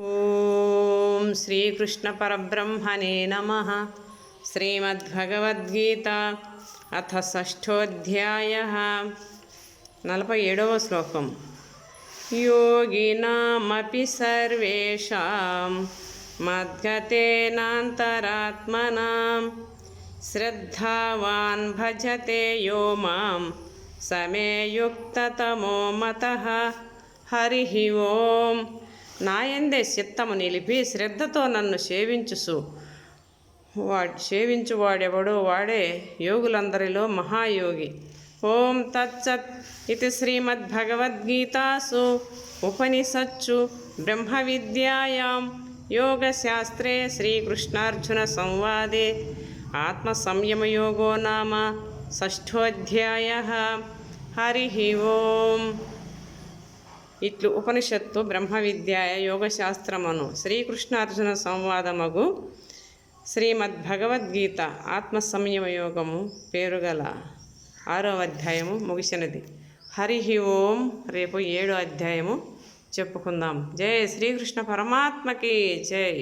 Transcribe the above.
ఓం శ్రీకృష్ణ పరబ్రహ్మణే నమః. శ్రీమద్భగవద్గీత అథ షష్ఠోధ్యాయః. 47వ శ్లోకం. యోగినామపి సర్వేషాం మద్గతేనాంతరాత్మనా శ్రద్ధావాన్ భజతే యో మాం సమే యుక్తతమో మతః. హరి ఓం. నాయందే చిత్తము నిలిపి శ్రద్ధతో నన్ను సేవించువాడెవడో వాడే యోగులందరిలో మహాయోగి. ఓం తత్సత్. ఇది శ్రీమద్భగవద్గీతాసు ఉపనిషత్సు బ్రహ్మ విద్యాయాం యోగశాస్త్రే శ్రీకృష్ణార్జున సంవాదే ఆత్మసంయమయోగో నామ షష్ఠోధ్యాయః. హరి ఓం. ఇట్లు ఉపనిషత్తు బ్రహ్మ విద్యాయ యోగశాస్త్రమును శ్రీకృష్ణార్జున సంవాదమగు శ్రీమద్భగవద్గీత ఆత్మసంయమ యోగము పేరుగల 6వ అధ్యాయము ముగిసినది. హరి ఓం. రేపు 7వ అధ్యాయము చెప్పుకుందాం. జై శ్రీకృష్ణ పరమాత్మకి జై.